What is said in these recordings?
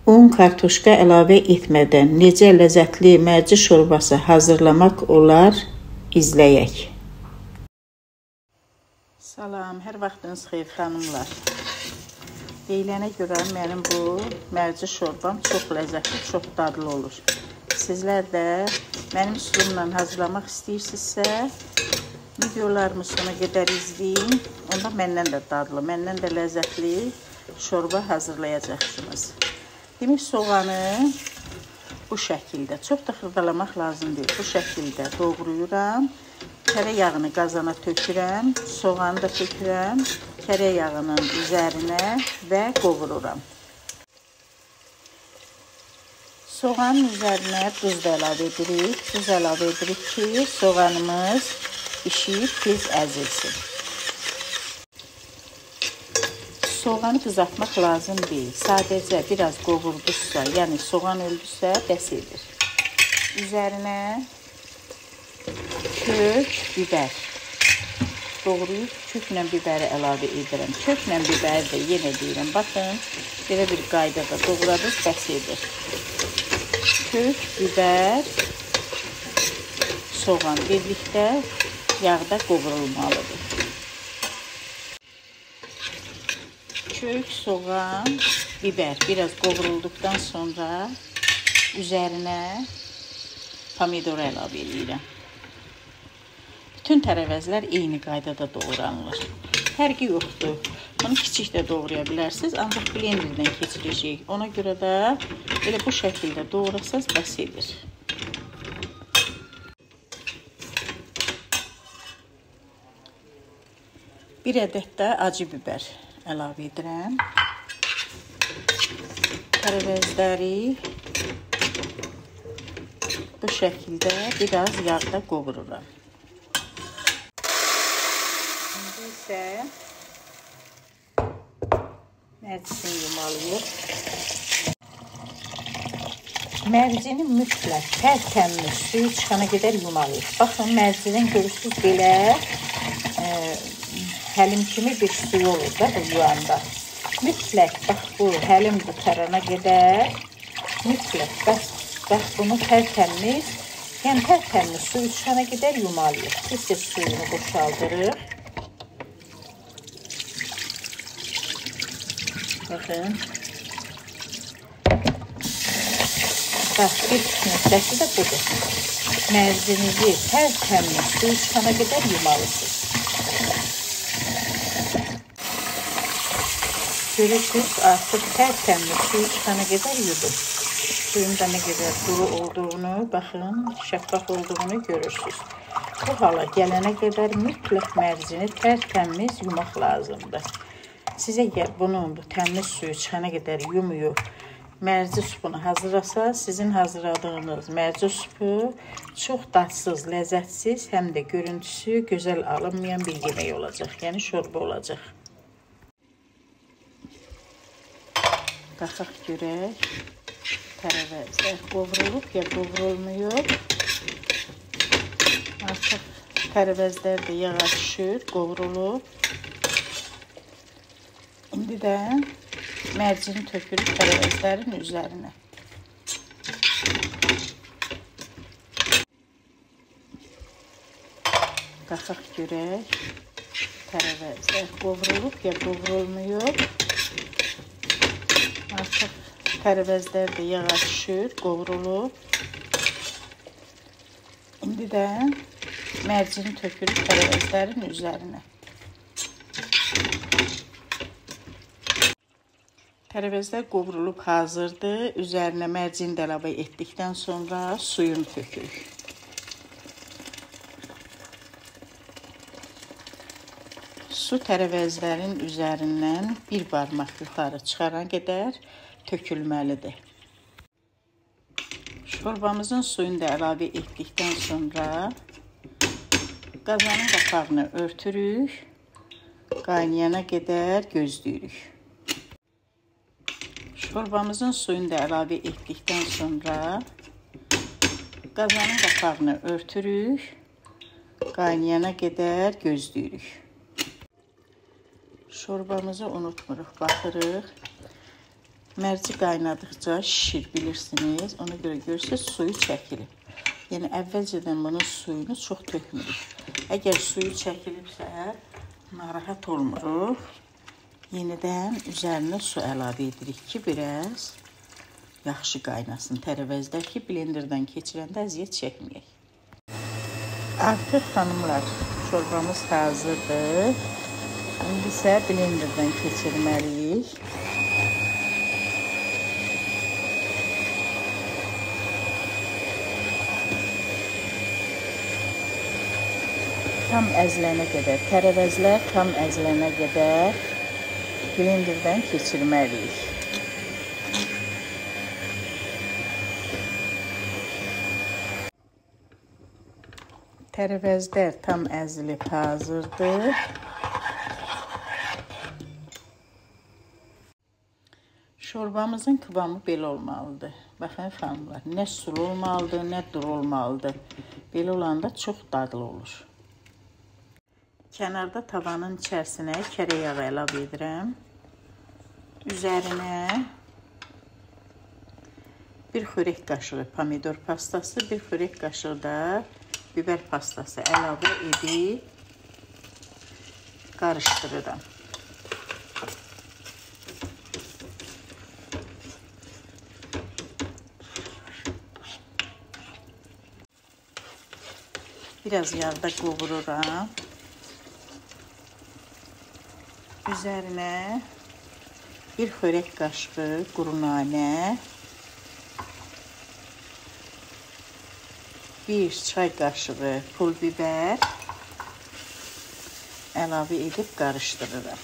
Un, kartuşka əlavə etmədən necə ləzzətli mərci şorbası hazırlamaq olar, izləyək. Salam, hər vaxtınız xeyir xanımlar. Deyilənə görə mənim bu mərci şorbam çox ləzzətli, çox dadlı olur. Sizlər də mənim üsulumla hazırlamaq istəyirsinizsə, videolarımı sona qədər izləyin. Onda məndən də dadlı, məndən də ləzzətli şorba hazırlayacaqsınız. Demək, soğanı bu şəkildə, çox da xırdalamaq lazım deyil. Bu şəkildə doğrayıram. Tərəyağını qazana tökürəm, soğanı da tökürəm. Tərəyağının üzərinə və qovururam. Soğanın üzərinə duz da əlavə edirik. Duz əlavə edirik ki, soğanımız pişib, tez əzilsin. Soğanı qızartmaq lazım deyil. Sadəcə biraz qovurduzsa, yəni soğan öldüsə bəs edir. Üzərinə kök, bibər doğrayıb köklə bibəri əlavə edirəm. Köklə bibəri də yenə deyirəm. Baxın, belə bir qaydada doğradıq, bəs edir. Kök, bibər, soğan birlikdə yağda qovurulmalıdır. Kök, soğan, biber biraz qovurulduqdan sonra üzərinə pomidor əlavə edirəm. Bütün tərəvəzlər eyni qaydada doğranılır. Fərqi yoxdur. Bunu kiçik də doğraya bilərsiniz, ancaq blenderdən keçirəcəyik. Ona görə də belə bu şəkildə doğrasaz bəs edir. Bir ədəd də acı biber əlavə edirəm. Tərəvəzləri bu şəkildə biraz yağda qovururam. İndi isə mərcisini yumalıyıq. Mərcini mütləq tərtəmiz suyu çıxana qədər yumalıyıq. Baxın, mərcidən görürsünüz belə həlim kimi bir suyu olur da bu yuyanda. Mütləq, bax bu həlim qutarana qədər mütləq, bax bunu tərtəmiz, yəni tərtəmiz suyu çıxana qədər yumalıyıq. Tez-tez suyunu boşaldırıq. Baxın. Bax, bir nöqtəsi də budur. Mərcinizi tərtəmiz suyu çıxana qədər yumalısınız. Görürsünüz, artıq tərtəmiz suyu çıxana qədər yudum. Suyun da nə qədər duru olduğunu, baxın, şəffaf olduğunu görürsünüz. Bu hala gələnə qədər mütləq mərcini tərtəmiz yumaq lazımdır. Sizə bunun bu təmiz suyu çıxana qədər yumuyub mərci supunu hazırlasaz, sizin hazırladığınız mərci supu çox dadsız, ləzzətsiz, həm də görüntüsü gözəl alınmayan bir yemək olacaq, yəni şorba olacaq. Baxaq görək, tərəvəzlər qovrulub ya qovrulmuyub. Artıq tərəvəzlər də yağa düşür, qovrulub. İndi də mərcini tökürük tərəvəzlərin üzərinə. Baxaq görək, tərəvəzlər qovrulub ya qovrulmuyub. Artıq tərəvəzlər də yağa düşür, qovrulub. İndi də mərcini tökürük tərəvəzlərin üzərinə. Tərəvəzlər qovrulub hazırdır. Üzərinə mərcini də əlavə etdikdən sonra suyunu tökürük. Su tərəvəzlərin üzərindən bir barmaq yuxarı çıxana qədər tökülməlidir. Şorbamızın suyunu da əlavə etdikdən sonra qazanın qapağını örtürük, qaynayana qədər gözləyirik. Şorbamızın suyunu da əlavə etdikdən sonra qazanın qapağını örtürük, qaynayana qədər gözləyirik. Şorbamızı unutmuruq, baxırıq. Mərci qaynadıqca şişir, bilirsiniz. Ona görə görürsünüz, suyu çəkilir. Yəni, əvvəlcədən bunun suyunu çox tökmürük. Əgər suyu çəkilibsə, narahat olmuruq. Yenidən üzərinə su əlavə edirik ki, biraz yaxşı qaynasın. Tərəvəzdəki blenderdən keçirəndə əziyyət çəkməyək. Artıq xanımlar, çorbamız hazırdır. İndi isə blenderdən keçirməliyik. Tam əzilənə qədər, tərəvəzlər tam əzilənə qədər blenderdən keçirməliyik. Tərəvəzlər tam əzilib hazırdır. Şorbamızın kıvamı belə olmalıdır. Baxın xanımlar, nə sulu olmalıdır, nə duru olmalıdır. Belə olanda çox dadlı olur. Kənarda tavanın içərisinə kərə yağı əlavə edirəm. Üzərinə bir xörək qaşığı pomidor pastası, bir xörək qaşığı da biber pastası əlavə edib qarışdırıram. Biraz yağda qovururam. Üzərinə bir xörək qaşığı quru nanə, bir çay qaşığı pul biber əlavə edib qarışdırıram.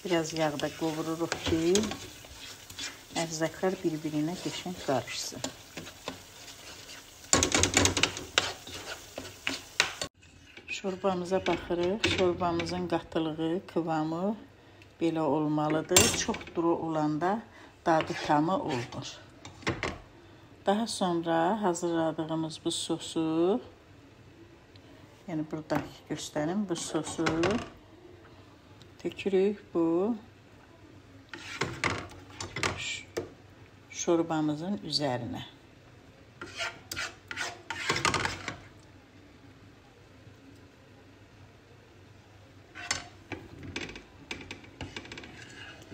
Biraz yağda qovururuq ki, ərzaqlar bir-birinə qəşəng qarışsın. Şorbamıza baxırıq. Şorbamızın qatılığı, kıvamı belə olmalıdır. Çox duru olanda dadı tamı olmur. Daha sonra hazırladığımız bu sosu, yəni burada göstərim, bu sosu tökürük bu şorbamızın üzərinə.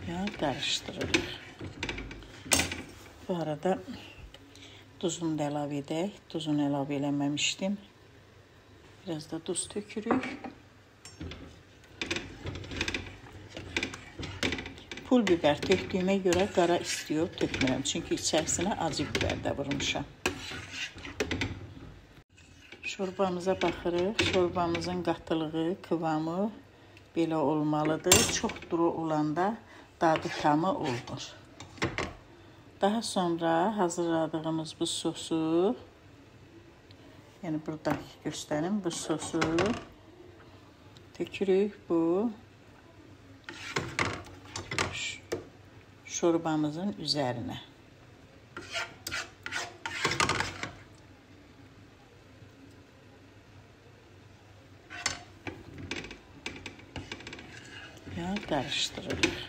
Və qarışdırırıq. Bu arada duzunu da əlavə edək. Duzunu əlavə eləməmişdim. Biraz da duz tökürük. Pul biber tökdüyümə görə qara istiyor tökmürəm. Çünki içərisinə acı biber də vurmuşam. Şorbamıza baxırıq. Şorbamızın qatılığı, kıvamı belə olmalıdır. Çox duru olanda dadı tamı olmur. Daha sonra hazırladığımız bu sosu, yəni burada göstərim, bu sosu tökürük bu şorbamızın üzərinə. Və qarışdırırıq.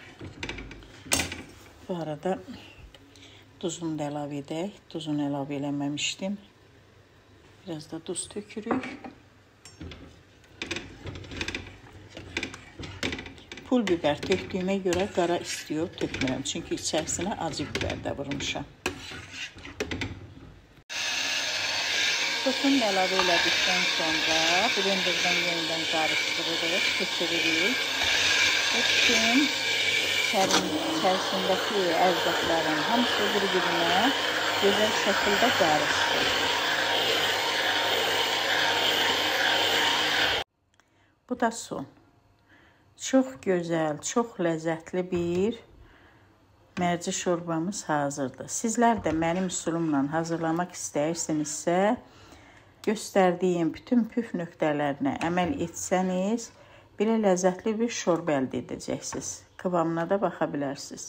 Bu arada duzunu da əlavə edək. Duzunu əlavə eləməmişdim. Biraz da duz tökürük. Pul biber tökdüyümə görə qara istiyor tökmürəm. Çünki içərisinə acı biber də vurmuşam. Sosunu da əlavə elədikdən sonra blenderdən yenidən qarışdırırıq, keçiririk. Bütün içərisindəki ərzaqların hamısı bir-birinə gözəl şəkildə qarışdır. Bu da son. Çox gözəl, çox ləzzətli bir mərci şorbamız hazırdır. Sizlər də mənim üsulumla hazırlamaq istəyirsinizsə, göstərdiyim bütün püf nöqtələrinə əməl etsəniz, belə ləzzətli bir şorba əldə edəcəksiniz. Kıvamına da baxa bilərsiniz.